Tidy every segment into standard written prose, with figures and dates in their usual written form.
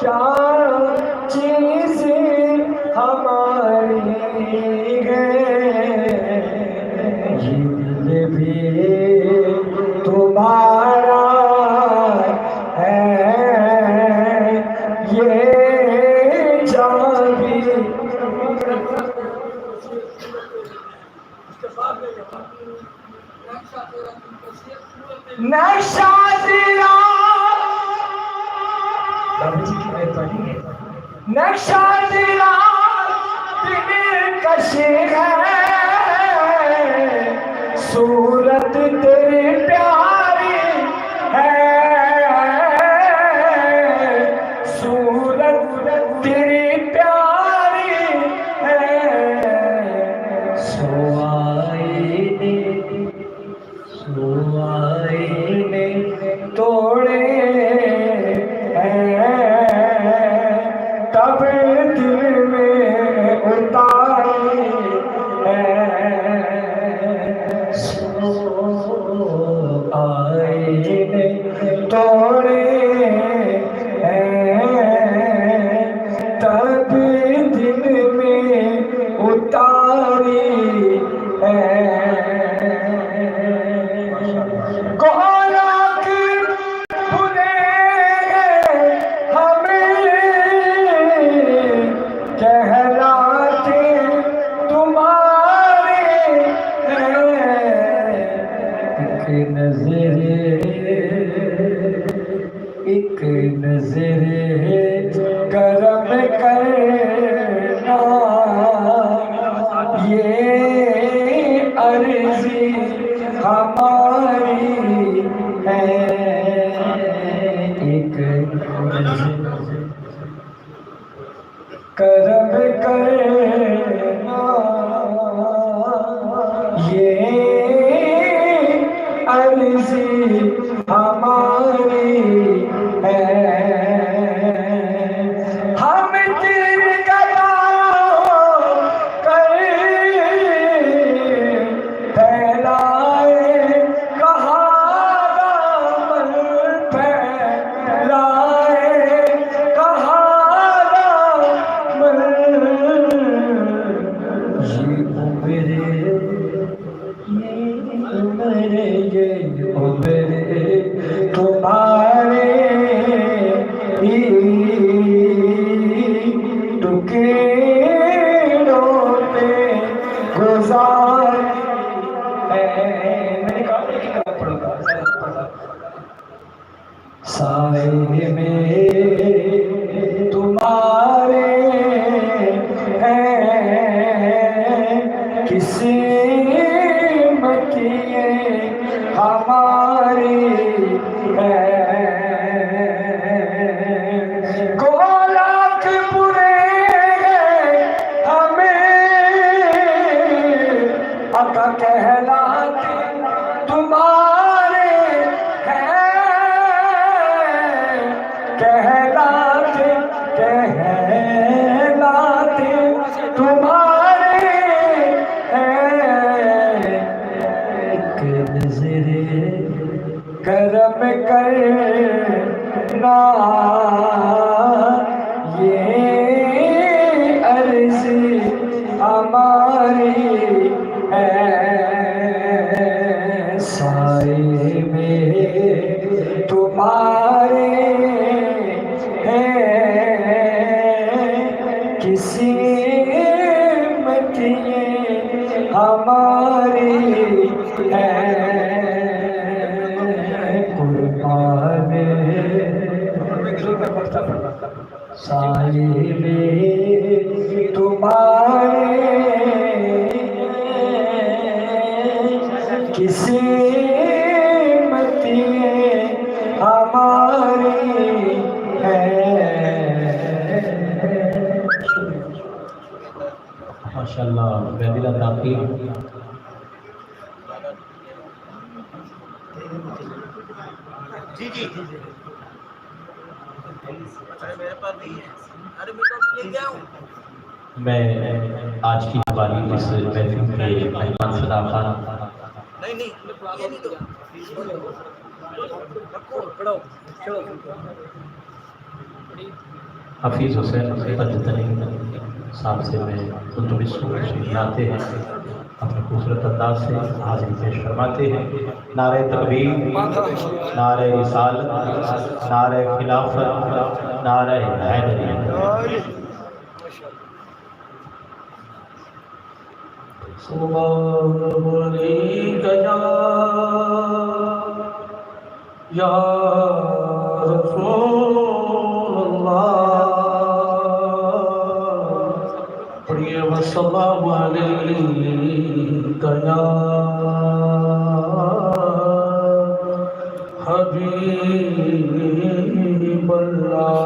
کیا چیز ہماری ہے، یہ دل بھی تمہارا ہے، یہ جان بھی نقشہ تیرا نقشہ تیرا دلکش ہے، صورت تیری پیاری ہے، صورت تیری پیاری ہے، سو آئینے توڑے تب دل میں اتاری ہے، سو آئینے توڑے تب دل میں اتاری ہے، ایک نظر کرم کرنا، یہ عرضی ہماری ہے، ایک نظر کرم کرنا، یہ عرضی ہماری ہے، ہم تیرے قدموں کر پھیلائے کہاں دامن پھیلائے کہاں دامن، یہ عمر تمہارے ہی ٹکڑوں پہ گزار ہے، میں نے کہا کہ کتاب پڑھوں گا، سائے میں تمہارے ہیں کسی ہماری ہے، گولاک برے ہمیں عطا کہلاتے تمہارے ہیں، کہلاتے تمہارے ہیں، ایک نظر کرم کرنا، یہ عرضی ہماری ہے، سائے میں تمہارے ہیں کسی ہماری ہے، قربان سائے میں تمہارے کسی ہماری ہے، ماشاءاللہ بہدلہ تاقیر جی جی میں آج کی دیوالی اس محفل کے مہمان صداقت حفیظ حسین پنجتنی صاحب سے میں کتب سناتے ہیں، اپنے خوبصورت انداز سے حاضری پیش فرماتے ہیں۔ نعرہ تکبیر، نعرہ رسالت، نعرہ خلافت، نعرہ حیدری۔ سبحان علیک یا رسول اللہ، پڑھیے وسلام علیک یا حبیب اللہ۔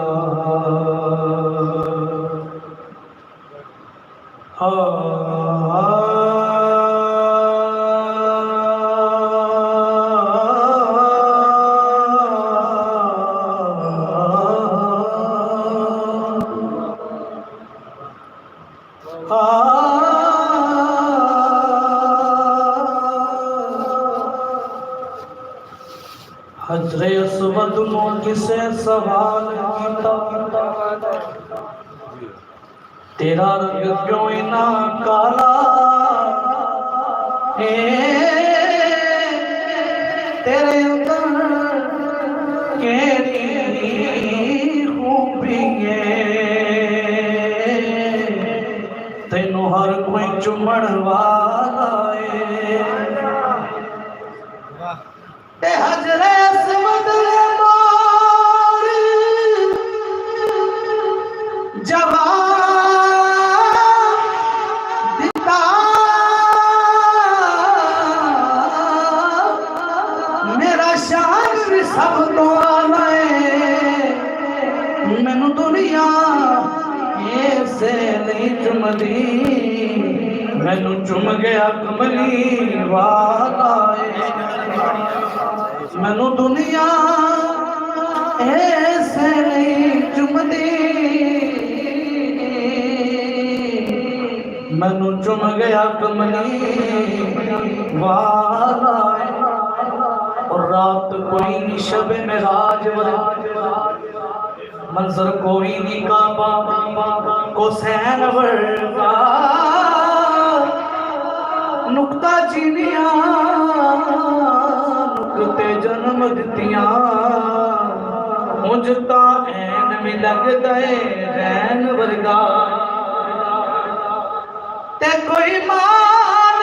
حجر اسود نو کسے سوال کیتا، تیرا رنگ کیوں اتنا کالا ہے، تیرے اندر کیڑی خوبی ہے، تینوں ہر کوئی چمڑ والا ہے۔ تے حجر اسود مار جواب دیتا، میرا شان بھی سب تو آنا ہے، مینوں دنیا ایسے نہیں چمدی، مینوں چم گیا کملی والا ہے، مینوں دنیا ایسے نہیں چمدی، مینوں چم گیا کملی والا ہے۔ اور رات کوئی نہیں شب معراج ورگا، منظر کوئی نہیں کعبہ حسین ورگا، نکتہ چینیاں نکتے جنم دتیاں، مجھتا این میں لگ دے رین ورگا، تے کوئی مان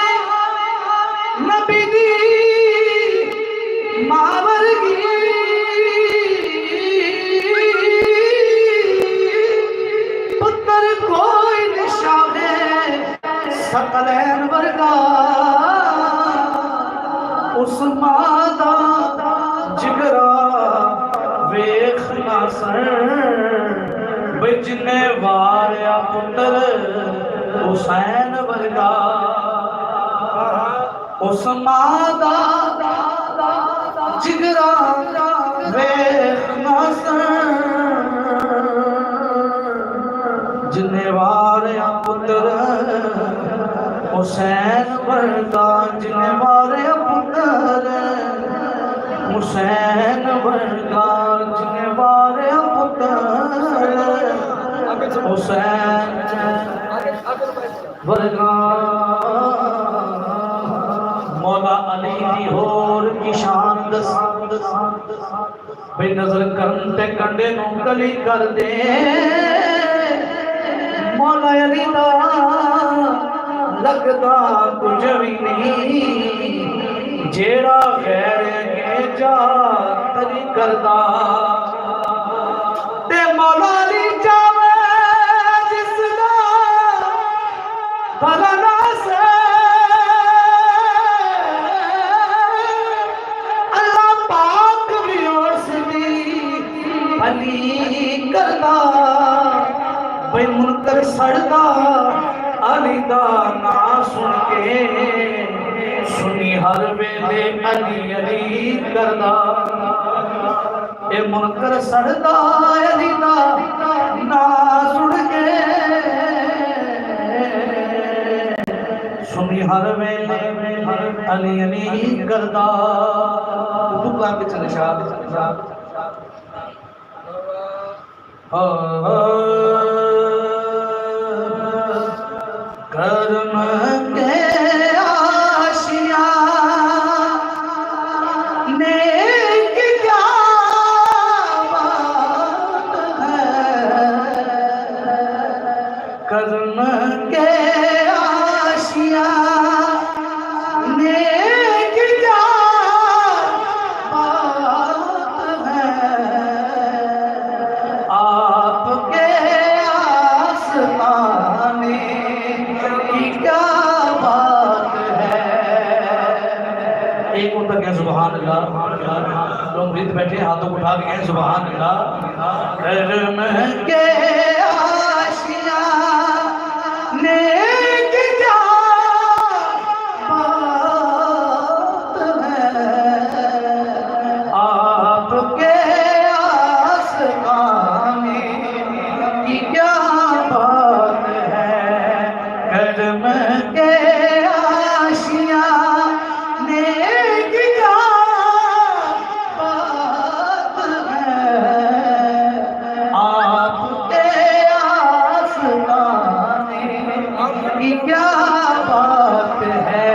نبی دی ماں ورگی، پتر کوئی نشان ثقلین ورگا، اس ماں دا جگرا ویکھ نہ سن، بے جنے واریا پتر حسین ورگا، اس ماں دا جگرا ویکھ نہ سن، جنے واریا پتر حسین ورگا، جنے واریا پتر حسین ورگا، جنے واریا پتر حسین ورگا۔ مولا علی دی ہور کی شان دس، بے نظر کرن تے کنڈے نو گلی کر دے، مولا علی دا لگدا کچھ بھی نہیں، جیڑا غیر کے جا تری کردا، تے مولا علی جاوے جس دا بھلا نہ سے، اللہ پاک بھی اس دی بھلی کردا، بھئی منکر سڑدا علی دا نا سن کے، سنی ہر ویلے علی علی کردا، اے منکر سڑدا علی دا نا سن کے، سنی ہر ویلے علی علی کردا۔ دکان کے چلے شاہ کرم کے آشیا نیک کیا بات ہے کرم کے آشیا نیک کیا بات ہے آپ کے آستانے کی کیا بات ہے ایک مرتبہ کہیں سبحان اللہ لوگ مرید بیٹھے ہاتھوں کو اٹھا کے کہیں سبحان اللہ کرم کے آشیا نیک کیا بات ہے آپ کے آستانے کی کیا بات ہے کرم کے آشیا نیک کیا بات ہے آپ کے آستانے کی کیا بات ہے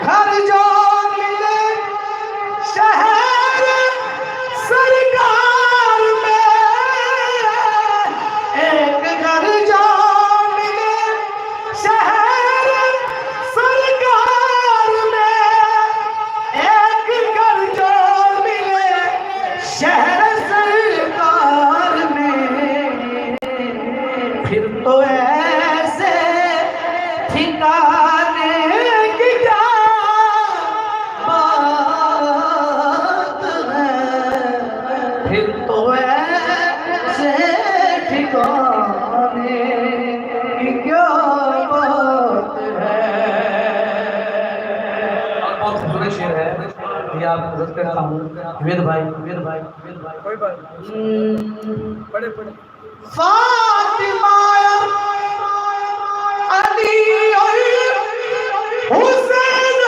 گھر جو ملے شہر سرکار میں ایک گھر جو ملے شہر سرکار میں ایک گھر جو ملے شہر سرکار میں پھر تو ایسے ٹھکانے کی کیا بات ہے پھر تو ایسے ٹھکانے کی کیا بات ہے بہت خوبصورت شعر ہے یہ آپ حضرت کرتا ہوں وید بھائی کوئی بات پڑھے پڑھے فاطمہ علی اور حسین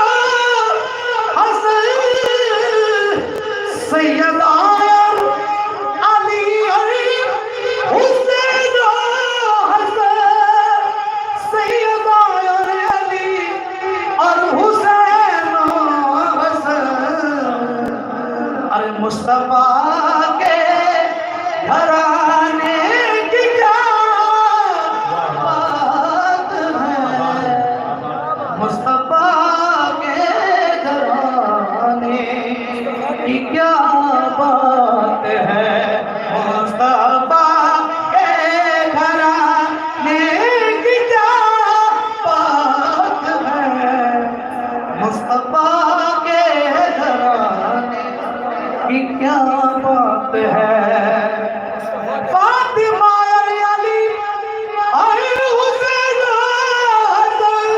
حسن سیدہ علی اور حسین حسن سیدہ علی اور حسین حسن ارے مصطفیٰ کے گھرانے کی کیا بات ہے مصطفیٰ کے گھرانے کی کیا بات ہے مصطفیٰ کے گھرانے کی کیا بات ہے مصطفیٰ کے گھرانے کی کیا بات ہے فاطمہ علی اور حسین حسن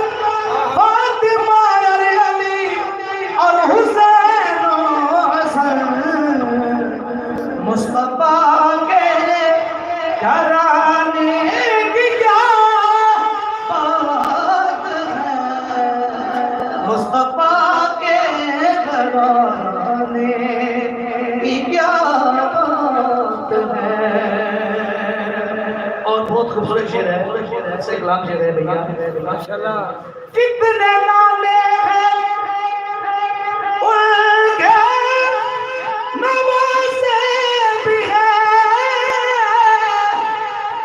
فاطمہ علی اور حسین حسن مصطفیٰ کے گھرانے کی کیا بات ہے مصطفیٰ کے گھرانے کی کیا بات ہے اور بہت خوبصورت شعر ہے ایسے کلام شعر ہے بھیا ماشاءاللہ کتنے نالے ہیں ان کے نوازے بھی ہیں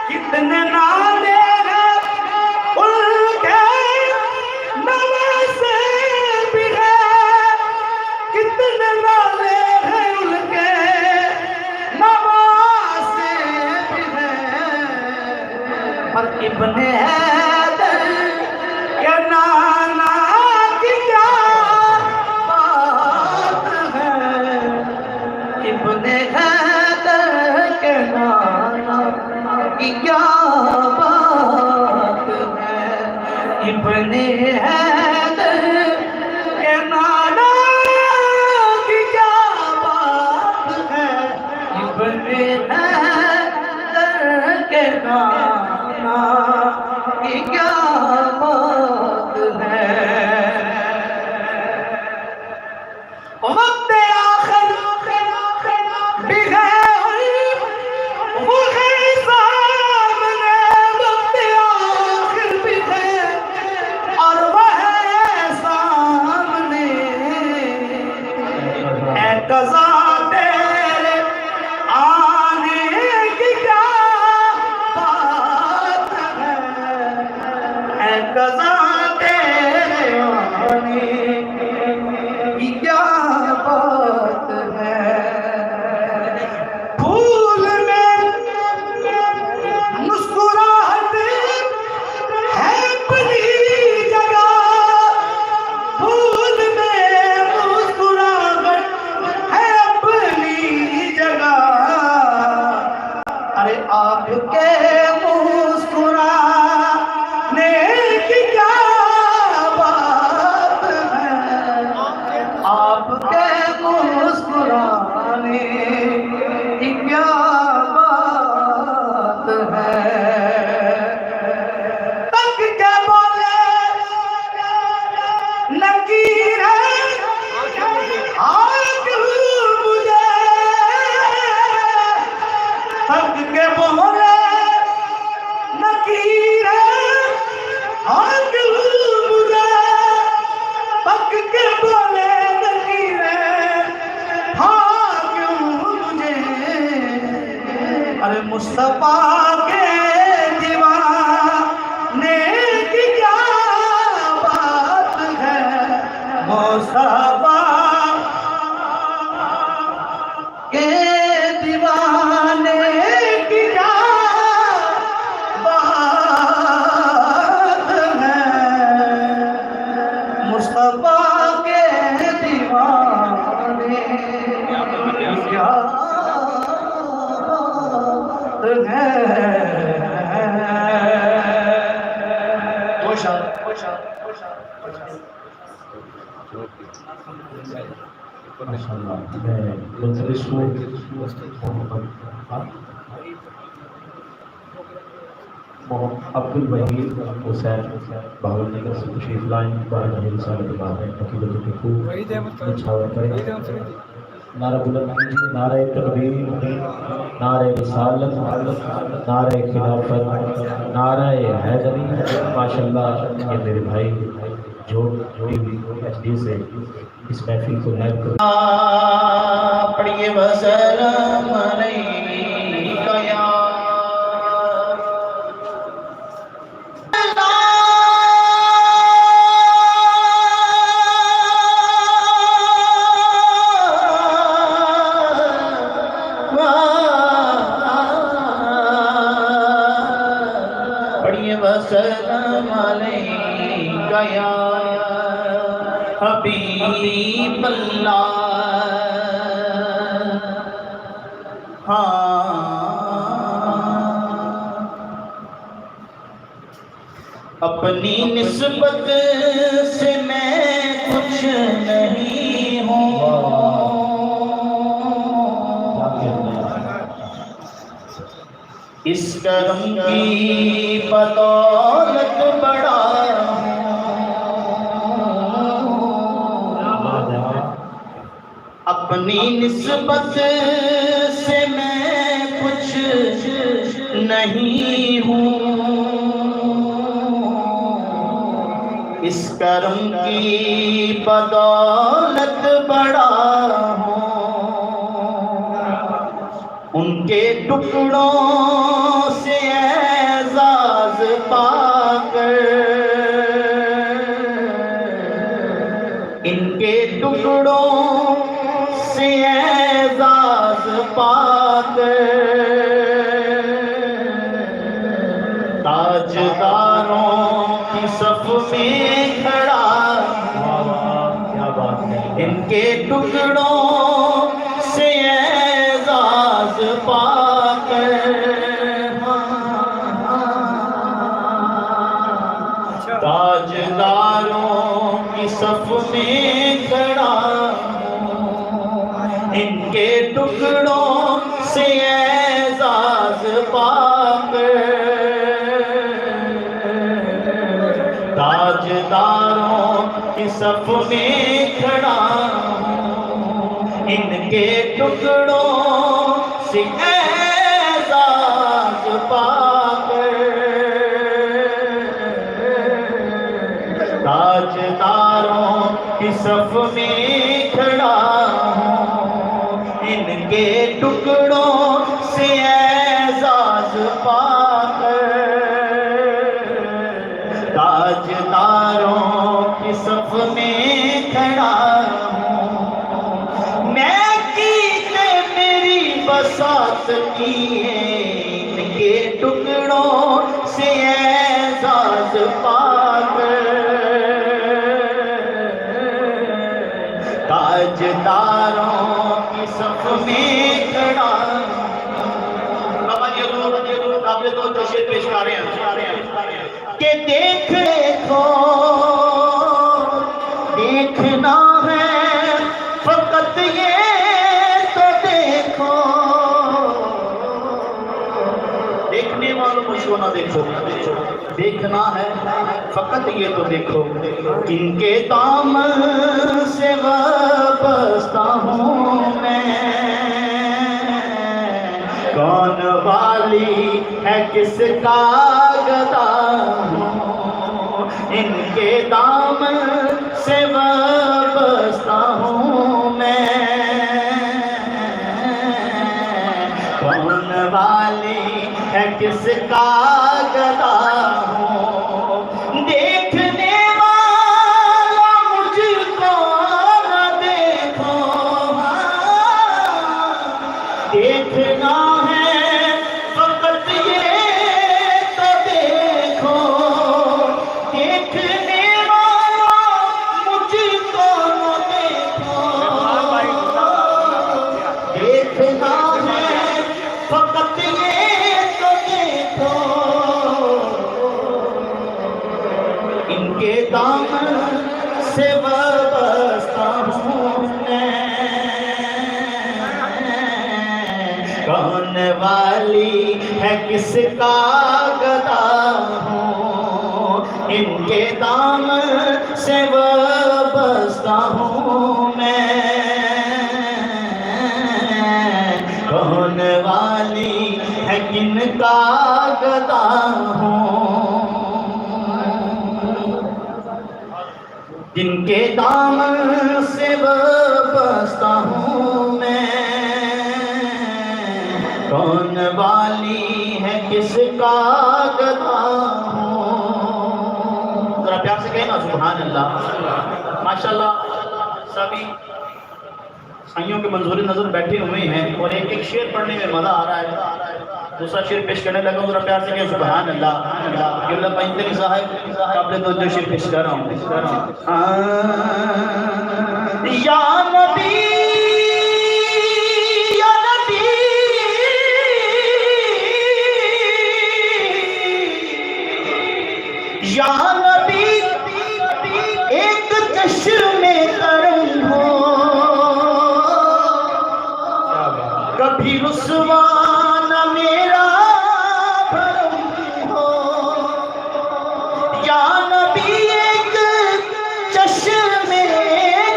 کتنے نالے ہیں ان کے نوازے بھی ہیں کتنے نالے ہیں ان کے نوازے بھی ہیں پر ابن حیدر کے نانا وقت آخر بھی ہے وہ ہے سامنے، وقت آخر بھی ہے اور وہ ہے سامنے، اے قضا تیرے آنے کی کیا بات ہے، اے قضا تیرے آنے کی کیا بات ہے، پھول میں مسکراہٹ ہے اپنی جگہ، پھول میں مسکراہٹ ہے اپنی جگہ، ارے آپ کے مسکرانے کی کیا بات ہے، آپ کے مسکرانے کی کیا بات ہے، تک کے بولے نکیر ہے آج مجھے، تک کے بولے نکیر ہے آج مجھے، تک کے بولے نکیر ہے ہاں کیوں مجھے، ارے مصطفیٰ کے دیوانے کی کیا بات ہے، مصطفیٰ کے دیوانے کی کیا بات ہے، مصطفیٰ کے دیوانے کی کیا بات ہے، ماشاءاللہ میں ملتمس ہوں محمد عبد الوحید حسین بہاول نگر سے تشریف لائیں، بارہ رسالت باب ہے عقیدت الفقوع نچھاور کریں، نعرہ بلند کیجیے، نعرہ تکبیر، نعرہ رسالت، نعرہ خلافت، نعرہ حیدری۔ ماشاءاللہ یہ میرے بھائی جوڑی ہوئی ایچ ڈی سے اس محفل کو نیب کر پڑھیے وسلام علیکہ یا وسلام علیکہ یا حبیب اللہ، اپنی نسبت سے میں کچھ نہیں ہوں، اس کرم کی بدولت بڑا ہوں، اپنی نسبت سے میں کچھ نہیں ہوں، اس کرم کی بدولت بڑا ہوں، ان کے ٹکڑوں سے اعزاز پا کر، ان کے ٹکڑوں سے اعزاز پا کر، تاجداروں کی صف میں کھڑا، ان کے ٹکڑوں سے اعزاز پا کر، تاجداروں کی صف میں کھڑا ہوں، ان کے ٹکڑوں سے اعزاز پا کر، تاجداروں کی صف میں کھڑا ہوں، ان کے ٹکڑوں سے اعزاز پا کر تاجداروں کی صف میں کھڑا ہوں، ان کے ٹکڑوں سے اعزاز پا کر تاجداروں کی صف میں کھڑا ہوں، میں کیتے میری بساط کیے، ان کے ٹکڑوں سے اعزاز پا کر تاجداروں کی صف میں کھڑا ہوں۔ بابا جی حضور آپ نے تو تشریف پیش کر رہے ہیں کہ دیکھو دیکھنا ہے فقط یہ تو دیکھو، دیکھنے والوں مجھ کو نہ دیکھو، دیکھنا ہے فقط یہ تو دیکھو، کن کے دامن سے وابستہ ہوں میں، کون والی ہے کس کا گدا ہوں، ان کے دامن سے وابستہ ہوں میں، کون والی ہے کس کا گدا ہوں، دیکھنے والا مجھ کو نہ دیکھو، دیکھنا ہے فقط یہ تو دیکھو، دیکھنے والا مجھ کو نہ دیکھو، دیکھنا ہے فقط یہ تو دیکھو، ان کے دامن سے وابستہ ہوں میں، کون والی ہے کس کا گدا ہوں، ان کے دامن سے وابستہ ہوں میں، کون والی ہے کن کا گدا ہوں، جن کے دامن سے وابستہ ہوں میں، کون والی ہے کس کا گدا ہوں۔ ذرا پیار سے کہنا سبحان اللہ۔ ماشاءاللہ سبھی سائیوں کے منظور نظر بیٹھے ہوئے ہیں اور ایک ایک شعر پڑھنے میں مزہ آ رہا ہے، دوسرا شعر پیش کرنے لگا ہوں، ذرا پیار سے کہیں سبحان اللہ۔ یہ اللہ پائنتری صاحب قابل توجہ شعر پیش کر رہا ہوں۔ یا نبی یا نبی یا نبی ایک چشم کرم ہو، کبھی رسوا نہ میرا بھرم ہو، یا نبی ایک چشم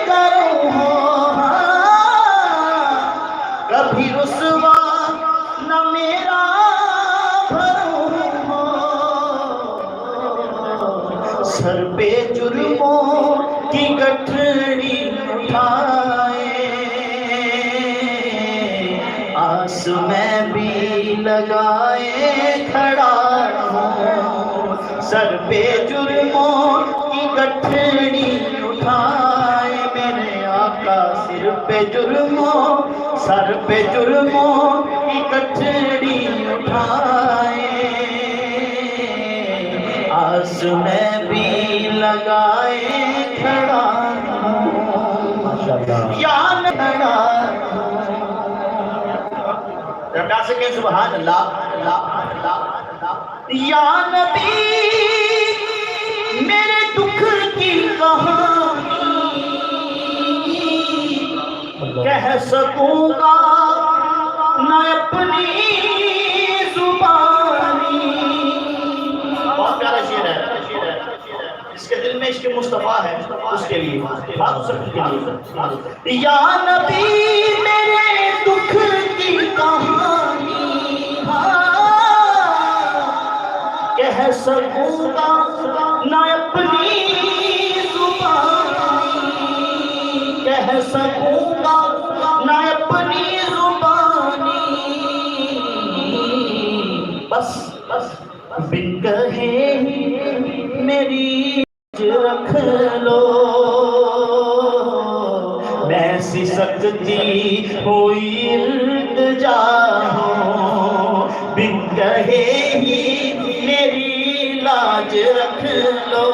کرم ہو، کبھی رسوا نہ میرا بھرم ہو، سر پہ جرموں کی گٹھڑی اٹھائے، آس میں بھی لگائے کھڑا ہوں، سر پہ جرموں کی گٹھڑی اٹھائے، میرے آقا سر پہ جرموں کی گٹھڑی اٹھائے، آس میں بھی لگائے کھڑا ہوں، یا کھڑا ہوں۔ رٹا سکے سبحان اللہ۔ یا نبی میرے دکھ کی کہانی کہہ سکوں گا نہ اپنی زبانی، بہت پیارا شعر ہے، جس کے دل میں عشق مصطفیٰ ہے اس کے لیے، یا نبی سکوں گا نہ اپنی زبانی، کہہ سکوں گا نہ اپنی زبانی، بس بن کہے میری رکھ لو، میں سسکتی ہوئی التجا ہوں، بن کہے ہی میری لاج رکھ لو،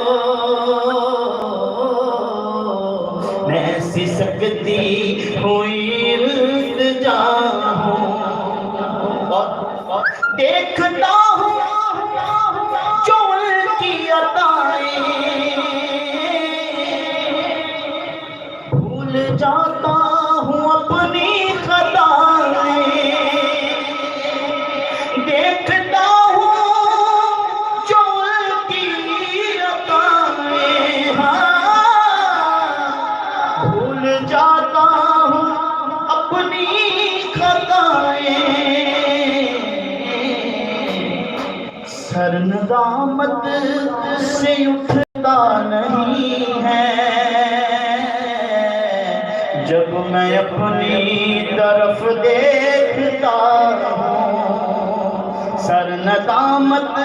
میں سسکتی ہوئی التجا ہوں، دیکھتا ہوں جو ان کی عطائیں، بھول جاتا ہوں اپنی خطائیں، دیکھتا ہوں جو ان کی عطائیں، بھول جاتا ہوں اپنی خطائیں، سر ندامت سے اٹھتا نہیں ہے، جب میں اپنی طرف دیکھتا ہوں، سر ندامت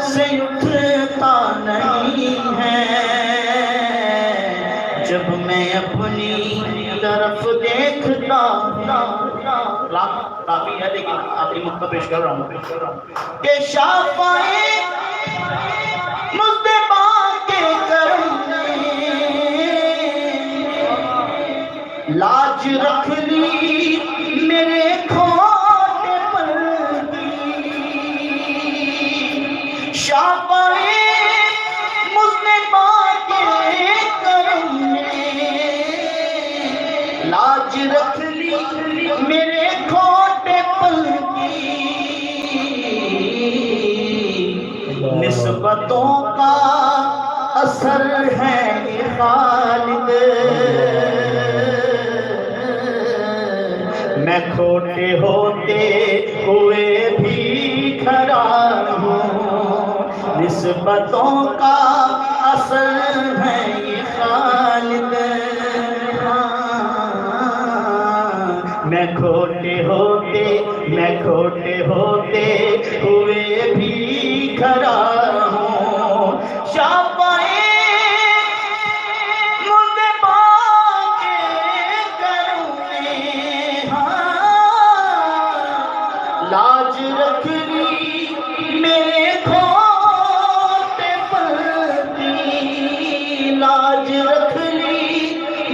سے اٹھتا نہیں ہے، جب میں اپنی طرف دیکھتا کافی ہے لیکن آخری نقطہ پیش کر رہا ہوں کہ شافعِ مصطفیٰ کے کرم نے لاج رکھ لی میرے کھوٹے پر کی، شافعِ مصطفیٰ کے کرم نے لاج رکھ لی میرے کھوٹے پر کی، نسبتوں کا اثر ہے یہ خالد، میں کھوٹے ہوتے ہوئے بھی کھڑا ہوں، نسبتوں کا اثر ہے یہ خالد، میں کھوٹے ہوتے ہوئے بھی کھڑا ہوں، شافعِ مصطفیٰ کے کرم نے لاج رکھ لی میرے کھوٹے پر کی، لاج رکھ لی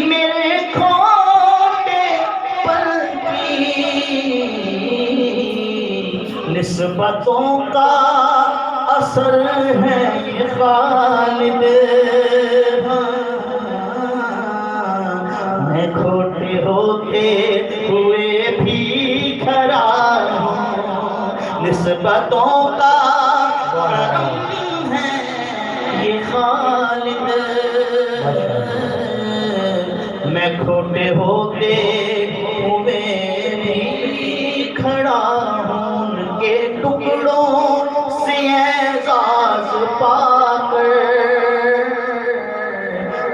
میرے کھوٹے پر کی، نسبتوں کا اثر ہے یہ خالد، میں کھوٹے ہوتے ہوئے بھی کھڑا ہوں، نسبتوں کا کرم ہے یہ خالد، میں کھوٹے ہوتے ہوئے بھی کھڑا ہوں، ان کے ٹکڑوں سے اعزاز پا کر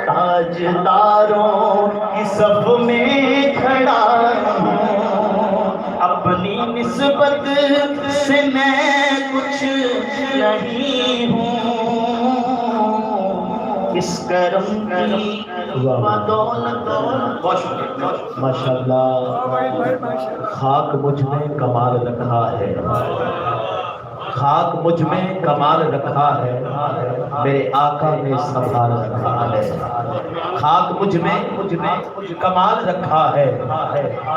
تاجداروں کی صف میں کھڑا ہوں، اپنی نسبت سے میں کچھ نہیں ہوں، اس کرم کی بدولت، بہت شکریہ، ماشاءاللہ، خاک مجھ میں کمال رکھا ہے، خاک مجھ میں کمال رکھا ہے، میرے آقا نے سنبھال رکھا ہے، خاک مجھ میں کمال رکھا ہے،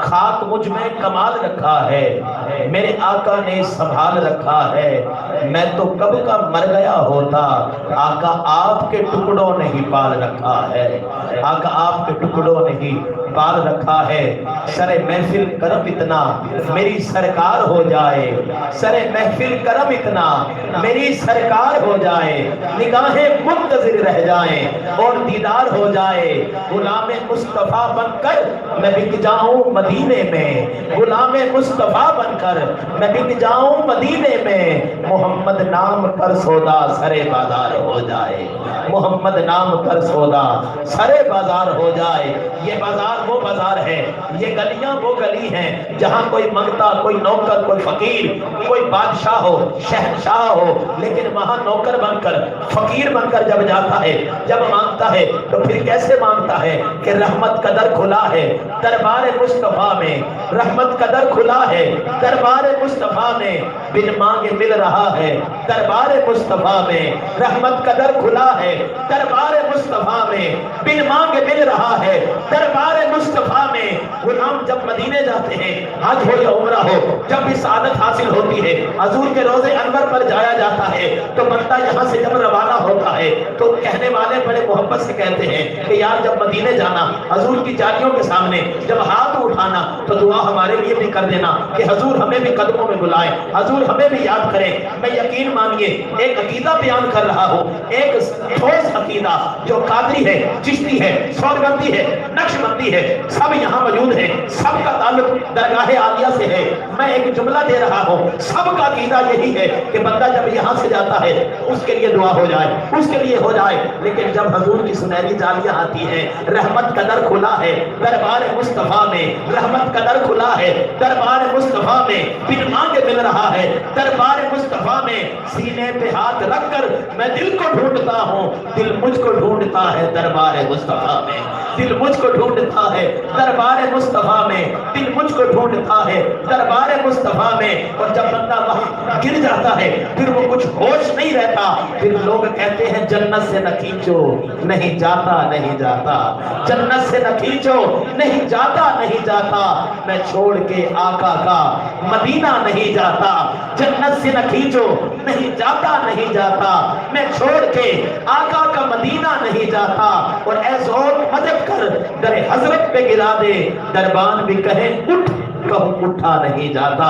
خاک مجھ میں کمال رکھا ہے، میرے آقا نے سنبھال رکھا ہے، میں تو کب کا مر گیا ہوتا، آقا آپ کے ٹکڑوں نے ہی پال رکھا ہے، آقا آپ کے ٹکڑوں نے ہی بال رکھا ہے سر محفل کرم اتنا میری سرکار ہو جائے سر محفل کرم اتنا میری سرکار ہو جائے نگاہیں منتظر رہ جائیں اور دیدار ہو جائے غلام مصطفیٰ بن کر میں بک جاؤں مدینے میں غلام مصطفیٰ بن کر میں بک جاؤں مدینے میں محمد نام پر سودا سرے بازار ہو جائے محمد نام پر سودا سرے بازار ہو جائے یہ بازار وہ بازار ہے یہ گلیاں وہ گلی ہیں جہاں کوئی منگتا کوئی نوکر کوئی فقیر کوئی بادشاہ ہو شہنشاہ ہو لیکن وہاں نوکر بن کر فقیر بن کر جب جاتا ہے جب مانگتا ہے تو پھر کیسے مانگتا ہے کہ رحمت کا در کھلا ہے دربار مصطفیٰ میں رحمت کا در کھلا ہے دربار مصطفیٰ میں بن مانگے مل رہا ہے دربار مصطفیٰ میں رحمت کا در کھلا ہے دربار مصطفیٰ میں بن مانگے مل رہا ہے دربار مصطفیٰ میں غلام جب مدینے جاتے ہیں حج ہو یا عمرہ ہو جب بھی سعادت حاصل ہوتی ہے حضور کے روضے انور پر جایا جاتا ہے تو بندہ یہاں سے جب روانہ ہوتا ہے تو کہنے والے بڑے محبت سے کہتے ہیں کہ یار جب مدینے جانا حضور کی جالیوں کے سامنے جب ہاتھ اٹھانا تو دعا ہمارے لیے بھی کر دینا کہ حضور ہمیں بھی قدموں میں بلائیں حضور ہمیں بھی یاد کریں میں یقین مانیے ایک عقیدہ بیان کر رہا ہوں ایک ٹھوس عقیدہ جو قادری ہے چشتی ہے سورگندی ہے نقشبندی ہے سب یہاں موجود ہیں سب کا تعلق درگاہ عالیہ سے ہے میں ایک جملہ دے رہا ہوں سب کا عقیدہ یہی ہے کہ بندہ جب یہاں سے جاتا ہے اس کے لیے دعا ہو جائے اس کے لیے ہو جائے لیکن جب حضور کی سنہری جالیاں آتی ہیں رحمت کا در کھلا ہے دربار مصطفیٰ میں رحمت کا در کھلا ہے دربار مصطفیٰ میں بن مانگے مل رہا ہے دربار مصطفیٰ میں سینے پہ ہاتھ رکھ کر میں دل کو ڈھونڈتا ہوں دل مجھ کو ڈھونڈتا ہے دربار مصطفیٰ میں دل مجھ کو ڈھونڈتا ہے دربار مصطفیٰ میں دل مجھ کو ڈھونڈتا ہے دربار مصطفیٰ میں اور جب بندہ وہاں گر جاتا ہے پھر وہ کچھ ہوش نہیں رہتا پھر لوگ کہتے ہیں جنت سے نہ کھینچو نہیں جاتا نہیں جاتا جنت سے نہ کھینچو نہیں جاتا نہیں جاتا میں چھوڑ کے آقا کا مدینہ نہیں جاتا جنت سے نہ کھینچو نہیں جاتا نہیں جاتا میں چھوڑ کے آقا کا مدینہ نہیں جاتا اور اے ذوق مدد کر در حضرت پہ گرا دے دربان بھی کہیں اٹھ کہوں اٹھا نہیں جاتا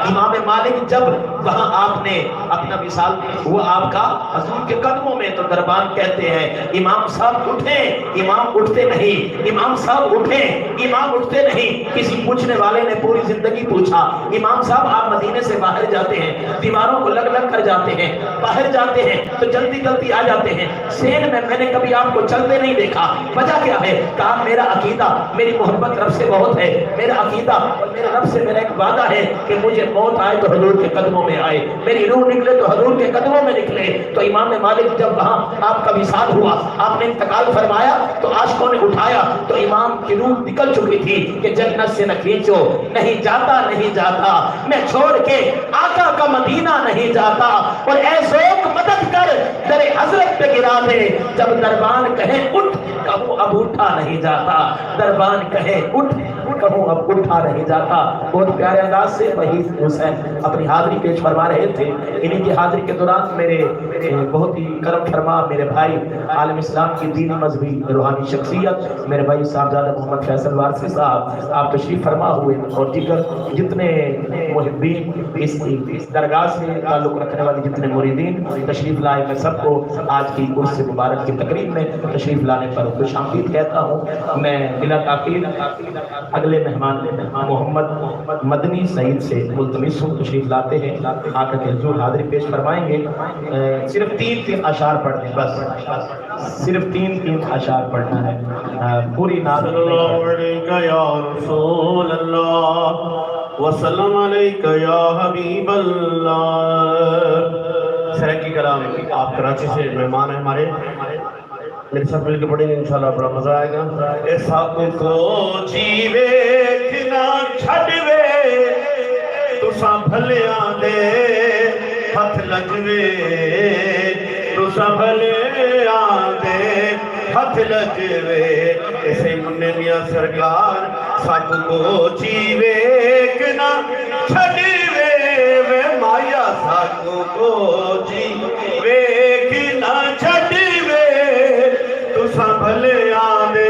امام مالک جب وہاں آپ نے اپنا مثال ہوا آپ کا حضور کے قدموں میں تو دربان کہتے ہیں امام صاحب اٹھیں امام اٹھتے نہیں امام صاحب اٹھیں امام اٹھتے نہیں کسی پوچھنے والے نے پوری زندگی پوچھا امام صاحب آپ مدینے سے باہر جاتے ہیں دیواروں کو لگ لگ کر جاتے ہیں باہر جاتے ہیں تو جلدی جلدی آ جاتے ہیں سین میں نے کبھی آپ کو چلتے نہیں دیکھا وجہ کیا ہے کہا میرا عقیدہ میری محبت رب سے بہت ہے میرا عقیدہ میرے رب سے میرا ایک وعدہ ہے کہ مجھے موت آئے تو حضور کے قدموں میں آئے میری روح نکلے تو حضور کے قدموں میں نکلے تو امام مالک جب وہاں آپ کا وصال ہوا آپ نے انتقال فرمایا تو عاشقوں نے اٹھایا تو امام کی روح نکل چکی تھی کہ جنت سے نہ کھینچو نہیں جاتا نہیں جاتا میں چھوڑ کے آقا کا مدینہ نہیں جاتا اور اے ذوق مدد کر در حضرت پہ گرا دے جب دربان کہے اٹھ کہوں اب اٹھا نہیں جاتا دربان کہے اٹھ کہوں اب اٹھا نہیں جاتا بہت پیارے انداز سے وہی حسین اپنی حاضری پیش فرما رہے تھے انہی کی حاضری کے دوران میرے بہت ہی کرم فرما میرے بھائی عالم اسلام کی دینی مذہبی روحانی شخصیت میرے بھائی صاحبزادہ محمد فیصل وارثی صاحب آپ تشریف فرما ہوئے اور دیگر جتنے محبین اس درگاہ سے تعلق رکھنے والے جتنے مریدین تشریف لائے میں سب کو آج کی عرس مبارک کی تقریب میں تشریف لانے پر خوش آمدید کہتا ہوں میں بلا تاخیر اگلے مہمان محمد مدنی سعید سے ملتمس ہوں تشریف لاتے ہیں آ کر کے حضور حاضری پیش فرمائیں گے صرف تین اشعار پڑھنے بس صرف تین اشعار پڑھنا ہے پوری نعت اللہ علیکہ یا رسول اللہ وسلم علیکہ یا حبیب اللہ سرکی کرام آپ کراچی سے مہمان ہیں ہمارے میرے ساتھ مل کے پڑھیں گے انشاءاللہ بڑا مزہ آئے گا اے سب کو جیوے کنا چھڑوے تساں بھلیاں دے ہتھ لجوے تساں بھلیاں دے ہتھ لجوے ایسے منہ میاں سرکار سب کو جیوے کنا چھڑوے وے مایا سب کو جیوے کنا چھڑوے تساں بھلے آنے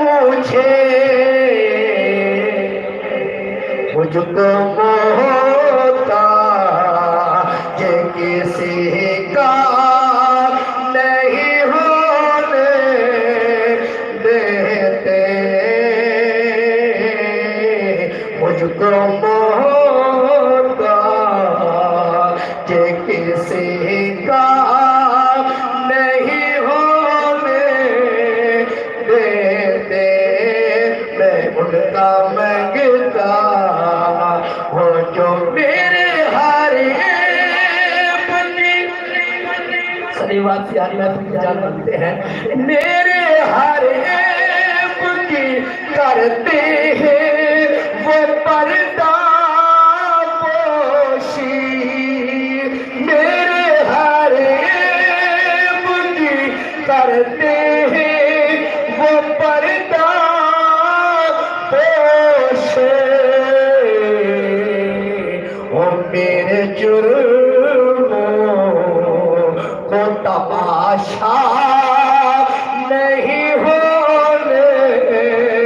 مجھے مجھ کو محتاج کسی کا نہیں ہونے دیتے مجھ کو محتاج کسی کا نہیں ہونے دیتے میں ان کا مانگتا ہوں جو میرے ہر ایک سلیوات سے آنے میں جان بنتے ہیں میرے ہر ایک کی کرتے ہیں وہ پردہ پوشی میرے ہر ایک کی کرتے ہیں وہ پردہ پوشی وہ میرے جرموں کو تماشا نہیں ہونے دیتے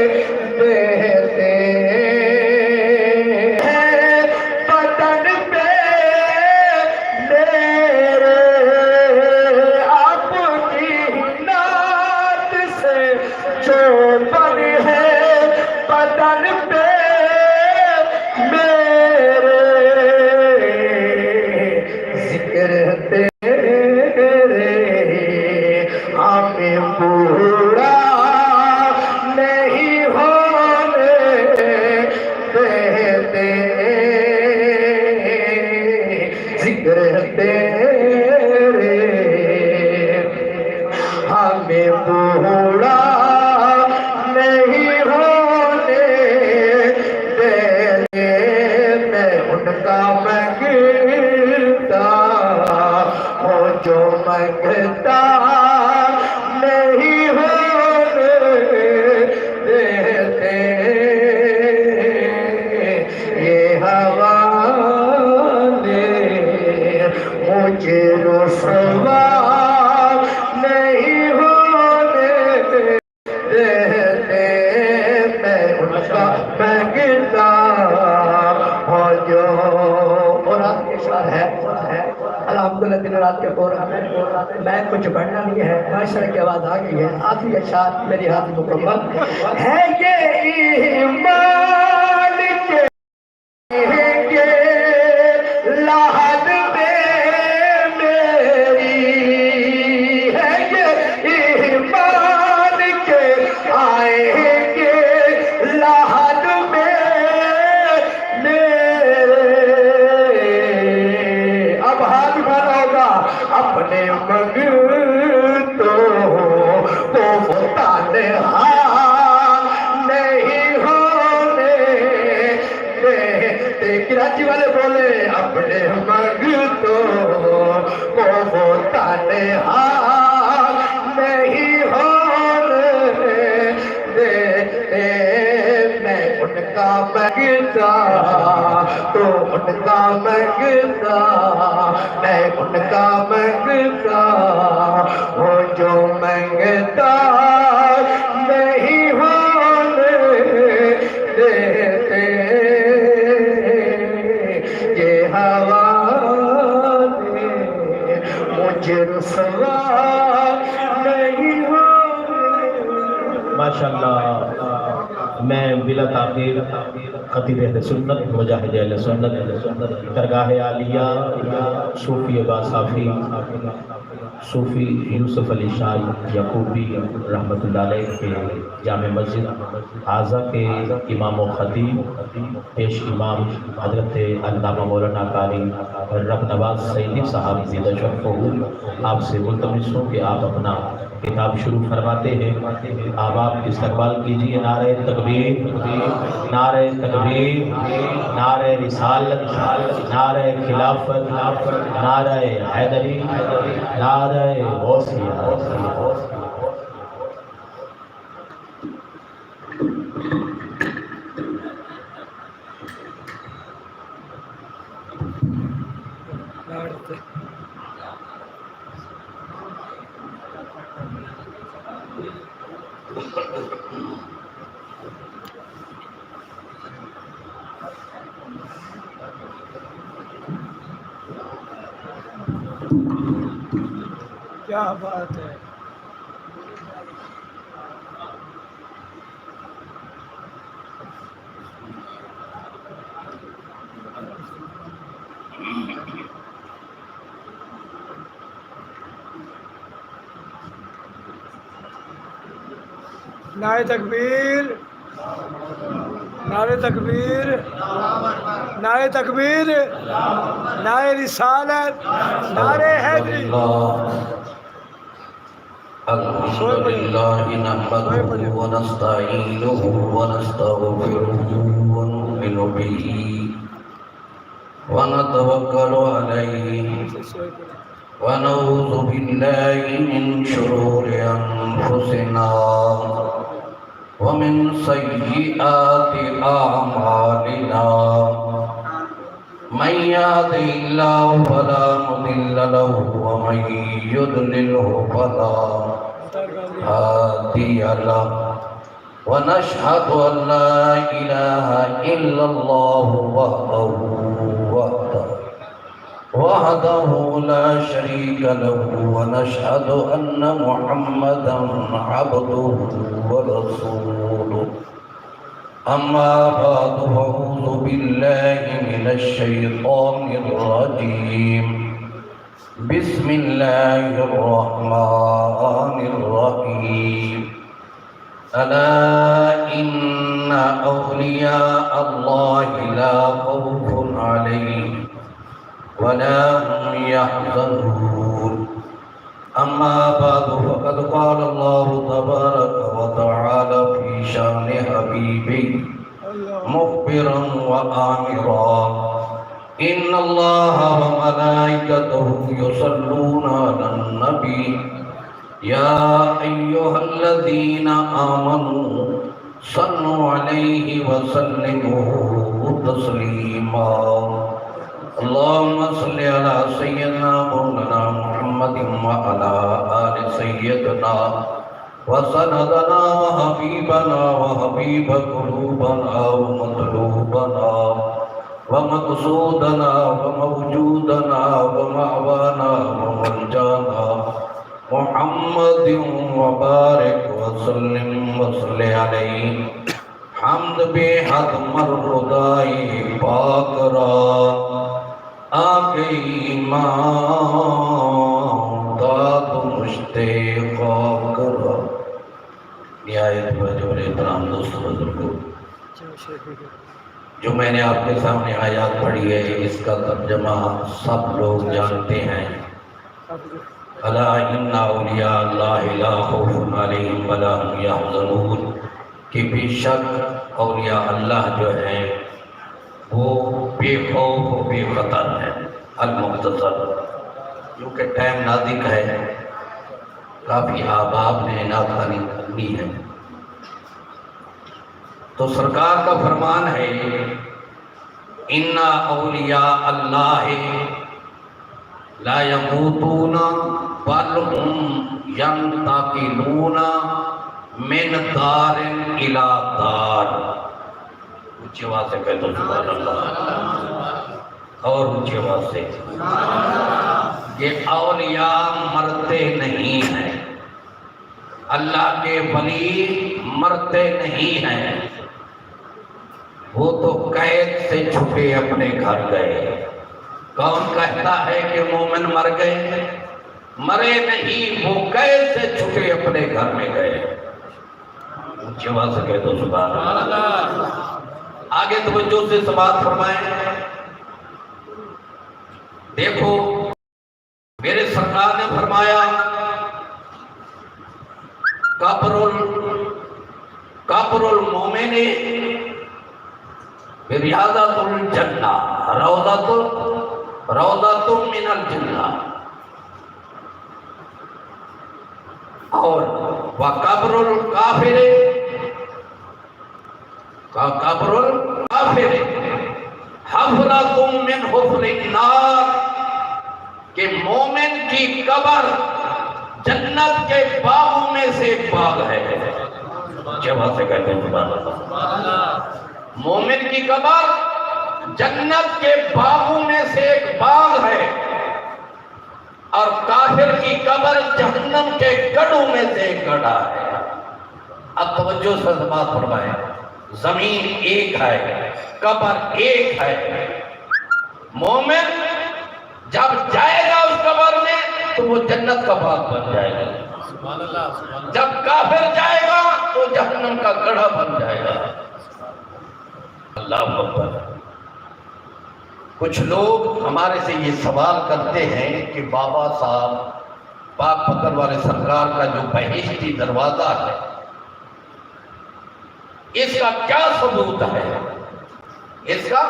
ہیں بدن پہ میرے اپنی نعت سے جو بن ہے بدن پہ میرے ذکر تیرے ہمیں پورا نہیں ہونے دیتے ذکر تیرے ہمیں پورا نہیں ہونے دیتے میں ان کا مانگتا ہوں جو مانگتا نہیں ہونے دیتے یہ حوالے مجھے رسوا نہیں ہونے دیتے میں ان کا مانگتا ہوں جو قرآن کے شعر ہے الحمدللہ دن رات کے پروگرام میں کچھ پڑھنا نہیں ہے معاشرے کی آواز آ گئی ہے آخری اشعار میری ہاتھ مکمل ہے یہ ایمان کے لحد میں میری ہے یہ ایمان کے آئیں گے لحد میں اب ہاتھ بھر ہوگا اپنے منگتوں کو تنہا نہیں ہونے دیتے کراچی والے بولے اپنے منگتوں کو تنہا نہیں ہونے دیتے میں ان کا مانگتا تو ان کا مانگتا میں ان کا مانگتا ہوں جو مانگتا نہیں ہونے دیتے یہ حوالے مجھے رسوا نہیں ہونے ماشاءاللہ میں بلا تاخیر خطیب اہل سنت مجاہد اہل سنت درگاہ عالیہ صوفی عباس صافی صوفی یوسف علی شاہ یعقوبی رحمۃ اللہ علیہ کے جامع مسجد حاضہ کے امام و خطیب پیش امام حضرت علامہ مولانا قاری رب نواز سیدی صاحب زیدہ شرفہ آپ سے ملتمس ہوں کہ آپ اپنا کتاب شروع فرماتے ہیں آپ استقبال کیجئے نعرہ تکبیر نعرہ تکبیر نعرہ رسالت نعرہ خلافت نعرہ حیدری نعرہ غوثیہ لاڑتے کیا بات ہے. نعرہ تکبیر، نعرہ تکبیر، نعرہ تکبیر، نعرہ رسالت، نعرہ حیدری. الحمد لله نحمده ونستعينه ونستغفره ونؤمن به ونتوكل عليه ونعوذ بالله من شرور أنفسنا ومن سيئات أعمالنا من يهده الله فلا مضل له ومن يضلله فلا هادي له ونشهد أن لا إله إلا الله وحده لا شريك له ونشهد أن محمدا عبده ورسوله. أما بعد فأعوذ بالله من الشيطان الرجيم. بسم الله الرحمن الرحيم. ألا إن أولياء الله لا خوف عليهم ولا هم يحزنون. أما بعد فقد قال الله تبارك وتعالى في شأن حبيبه مخبرا وآمرا إن الله وملائكته يصلون على النبي يا أيها الذين آمنوا صلوا عليه وسلموا تسليما. اللهم صل على سيدنا مولانا محمد وعلى آل سيدنا وسندنا وحبيبنا وحبيب قلوبنا ومطلوبنا ومقصودنا وموجودنا ومأوانا وملجانا محمد وبارك وسلم وصل عليه. حمد بے حد مرغدائی پاک را آگے ایمان داد مشتے خاک را. نہایت بجور احترام دوست بزرگوں، جو میں نے آپ کے سامنے آیات پڑھی ہے اس کا ترجمہ سب لوگ جانتے ہیں. الا ان اولیاء اللہ لا خوف علیہم ولا هم یحزنون، کہ بے شک اولیاء اللہ جو ہیں وہ بے خوف و بے خطر ہے. المختصر، کیونکہ ٹائم نازک ہے، کافی احباب نے ناخوانی کرنی ہے، تو سرکار کا فرمان ہے ان اولیاء اللہ لا یموتون بل هم ینتقلون من دار الى دار. اونچی آواز سے کہہ دو سبحان اللہ، اور اونچی آواز سے. یہ اولیاء مرتے نہیں ہیں، اللہ کے ولی مرتے نہیں ہیں، وہ تو قید سے چھپے اپنے گھر گئے. کون کہتا ہے کہ مومن مر گئے؟ مرے نہیں، وہ قید سے چھپے اپنے گھر میں گئے. اونچی آواز سے کہہ دو سبحان اللہ. آگے توجہ سے سماعت فرمائیں. دیکھو میرے سرکار نے فرمایا قبر المومن بریاضۃ الجنہ روضۃ من الجنہ، اور وقبر الکافر حفرۃ من حفر النار، کہ مومن کی قبر جنت کے باغوں میں سے ایک باغ ہے. جواب سے کہتے ہیں سبحان اللہ. مومن کی قبر جنت کے باغوں میں سے ایک باغ ہے. اور کافر کی قبر جہنم کے گڑھوں میں سے ایک گڑھا ہے۔ اب توجہ سے بات فرمائیں، زمین ایک ہے، قبر ایک ہے۔ مومن جب جائے گا اس قبر میں تو وہ جنت کا باغ بن جائے گا، جب کافر جائے گا تو جہنم کا گڑھا بن جائے گا۔ اللہ اکبر۔ کچھ لوگ ہمارے سے یہ سوال کرتے ہیں کہ بابا صاحب پاک پکڑ والے سرکار کا جو بہشتی دروازہ ہے اس کا کیا ثبوت ہے؟ اس کا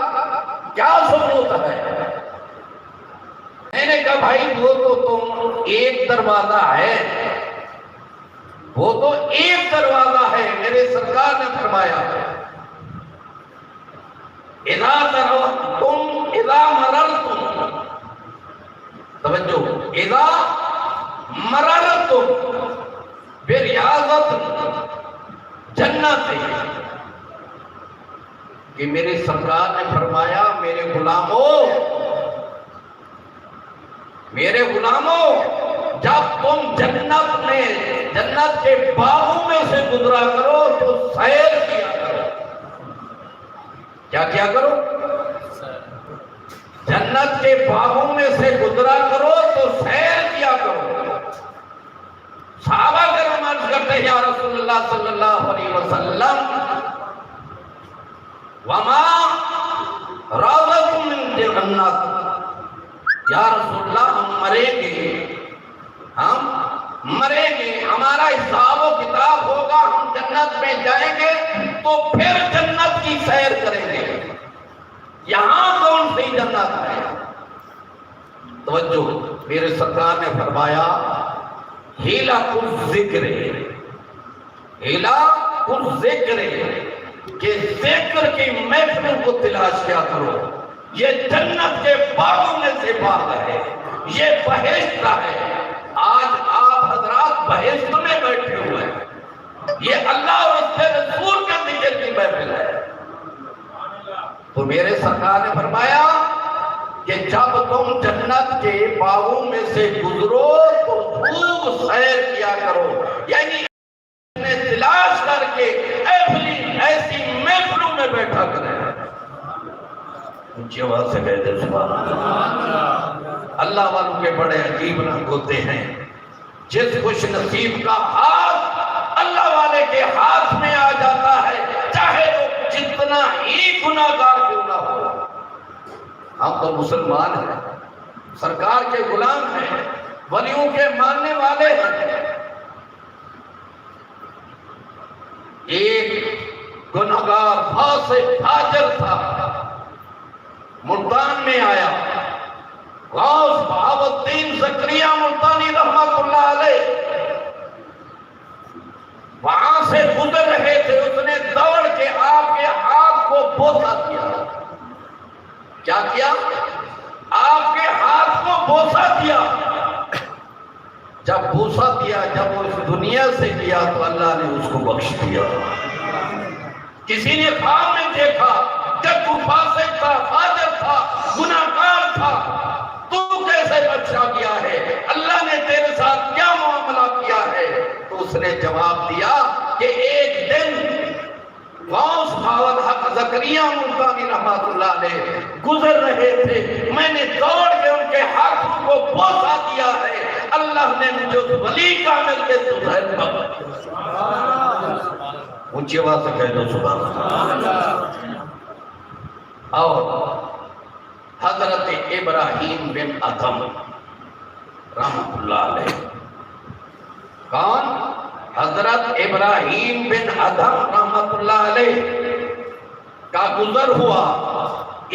کیا ثبوت ہے؟ میں نے کہا بھائی وہ تو تم ایک دروازہ ہے، وہ تو ایک دروازہ ہے۔ میرے سرکار نے فرمایا اذا مررتم، توجہ، اذا مررتم بریاضت جنت، کہ میرے سرکار نے فرمایا میرے غلاموں جب تم جنت کے باغوں میں سے گزرا کرو تو سیر کیا کرو۔ کیا کرو؟ جنت کے باغوں میں سے گزرا کرو تو سیر کیا کرو۔ صحابہ کرام عرض کرتے ہیں یا رسول اللہ صلی اللہ علیہ وسلم وما روضۃ من جنت، یا رسول اللہ ہم مریں گے، ہمارا حساب و کتاب ہوگا، ہم جنت میں جائیں گے تو پھر جنت کی سیر کریں گے، یہاں کون سی جنت ہے؟ توجہ، میرے سرکار نے فرمایا ہیلا الذکر، ہیلا الذکر، کہ ذکر کی محفل کو تلاش کیا کرو۔ یہ جنت کے باغوں میں سے باغ ہے، یہ بہشت ہے۔ آج آپ حضرات بہشت میں بیٹھے ہوئے ہیں، یہ اللہ اور اس کے رسول کے ذکر کی محفل ہے۔ تو میرے سرکار نے فرمایا کہ جب تم جنت کے باغوں میں سے گزرو تو خوب سیر کیا کرو، یعنی تلاش کر کے ایسی محفلوں میں بیٹھا کریں۔ اونچی آواز سے کہتے ہیں سبحان اللہ۔ اللہ والوں کے بڑے عجیب رنگ ہوتے ہیں۔ جس خوش نصیب کا ہاتھ اللہ والے کے ہاتھ میں آ جاتا ہے، چاہے وہ جتنا ہی گناہگار کیوں نہ ہو۔ ہم تو مسلمان ہیں، سرکار کے غلام ہیں، ولیوں کے ماننے والے ہیں۔ ایک گناہگار فاسق فاجر تھا، ملتان میں آیا، غوث بہاؤ الدین زکریا ملتانی رحمت اللہ علیہ وہاں سے گزر رہے تھے، اس نے دوڑ کے آپ کے ہاتھ کو بوسہ دیا۔ کیا کیا؟ آپ کے ہاتھ کو بوسہ دیا۔ جب بوسہ دیا، جب وہ اس دنیا سے کیا تو اللہ نے اس کو بخش دیا۔ کسی نے خواب میں دیکھا جب تو فاسق تھا، فاجر تھا، گناہگار تھا، تو کیسے بچا گیا ہے؟ اللہ نے تیرے ساتھ کیا معاملہ کیا ہے؟ تو اس نے جواب دیا کہ ایک دن غوث بہاؤ حق زکریا ملتانی رحمت اللہ علیہ گزر رہے تھے، میں نے دوڑ کے ان کے ہاتھوں کو بوسہ دیا ہے، اللہ نے مجھے اس ولی کامل کے سبحان اللہ۔ اونچی آواز سے کہہ دو سبحان اللہ۔ اور حضرت ابراہیم بن ادھم رحمت اللہ علیہ، کون؟ حضرت ابراہیم بن ادھم رحمت اللہ علیہ کا گزر ہوا۔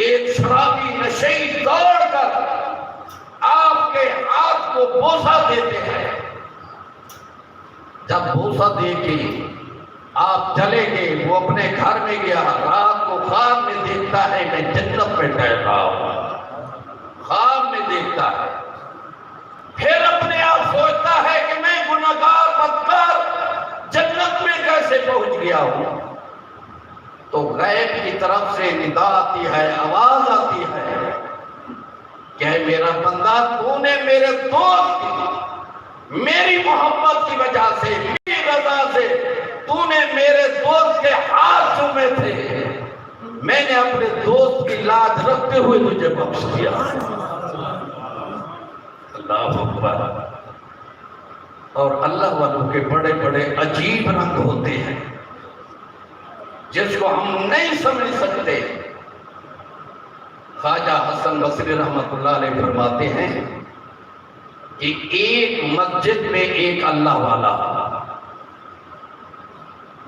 ایک شرابی نشئی دوڑ کر آپ کے ہاتھ کو بوسہ دیتے ہیں۔ جب بوسہ دے کے آپ چلے گئے، وہ اپنے گھر میں گیا، رات کو خواب میں دیکھتا ہے میں جنت میں ٹہل رہا ہوں، خواب میں دیکھتا ہے، پھر اپنے آپ سوچتا ہے کہ میں گناہگار بدکار جنت میں کیسے پہنچ گیا ہوں۔ تو غیب کی طرف سے ندا آتی ہے، آواز آتی ہے کہ اے میرا بندہ تو نے میرے دوست کی میری محبت کی وجہ سے میری رضا سے تو نے میرے دوست کے ہاتھ چومے تھے، میں نے اپنے دوست کی لاج رکھتے ہوئے تجھے بخش دیا۔ اللہ اکبر۔ اور اللہ والوں کے بڑے بڑے عجیب رنگ ہوتے ہیں جس کو ہم نہیں سمجھ سکتے۔ خواجہ حسن بصری رحمت اللہ علیہ فرماتے ہیں کہ ایک مسجد میں ایک اللہ والا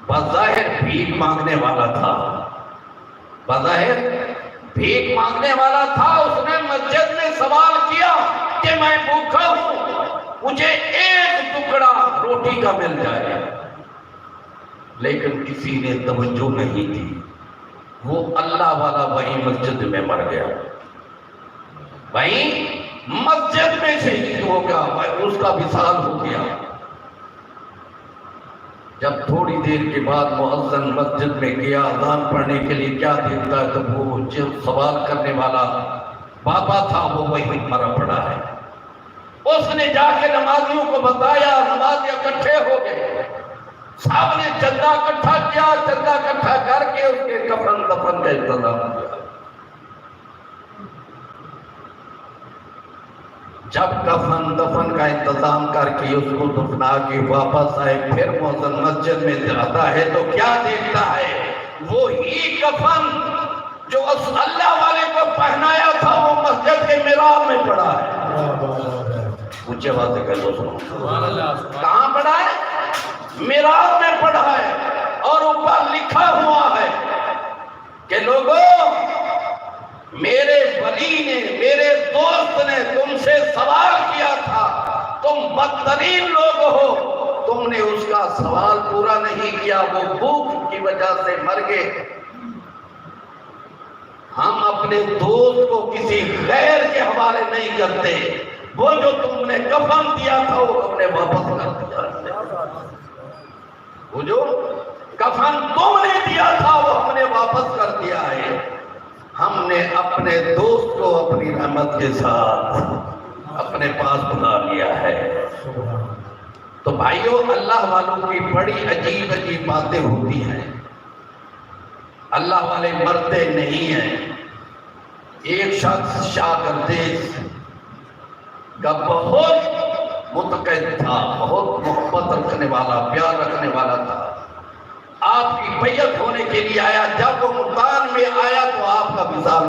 بظاہر بھیک مانگنے والا تھا، بظاہر بھیک مانگنے والا تھا۔ اس نے مسجد میں سوال کیا کہ میں بھوکا ہوں، مجھے ایک ٹکڑا روٹی کا مل جائے، لیکن کسی نے توجہ نہیں دی۔ وہ اللہ والا وہیں مسجد میں مر گیا، وہیں مسجد میں شہید ہو گیا، اس کا وصال ہو گیا۔ جب تھوڑی دیر کے بعد مؤذن مسجد میں گیا اذان پڑھنے کے لیے، کیا دیکھتا ہے تو وہ جو سوال کرنے والا بابا تھا وہ وہیں مرا پڑا ہے۔ اس نے جا کے نمازیوں کو بتایا، نمازی اکٹھے ہو گئے، سب نے چندہ اکٹھا کیا، چندہ اکٹھا کر کے اس کے کفن دفن کا انتظام کیا۔ جب کفن دفن کا انتظام کر کے اس کو دفنا کے واپس آئے، پھر مؤذن مسجد میں جاتا ہے تو کیا دیکھتا ہے؟ وہی کفن جو اس اللہ والے کو پہنایا تھا وہ مسجد کے محراب میں پڑا ہے۔ اونچے آواز سے کہہ دو، کہاں پڑا ہے؟ محراب میں پڑا ہے، اور اوپر لکھا ہوا ہے کہ لوگوں، میرے ولی نے، میرے دوست نے تم سے سوال کیا تھا، تم بدترین لوگ ہو، تم نے اس کا سوال پورا نہیں کیا، وہ بھوک کی وجہ سے مر گئے۔ ہم اپنے دوست کو کسی غیر کے حوالے نہیں کرتے، وہ جو تم نے کفن دیا تھا وہ ہم نے واپس کر دیا، وہ جو کفن تم نے دیا تھا وہ ہم نے واپس کر دیا ہے۔ ہم نے اپنے دوست کو اپنی رحمت کے ساتھ اپنے پاس بلا لیا ہے۔ تو بھائیو، اللہ والوں کی بڑی عجیب عجیب باتیں ہوتی ہیں۔ اللہ والے مرتے نہیں ہیں۔ ایک شخص شاگردیز کا بہت متقد تھا، بہت محبت رکھنے والا، پیار رکھنے والا تھا۔ آپ کی بیعت ہونے کے لیے آیا، جب وہ ملتان میں آیا تو آپ کا وصال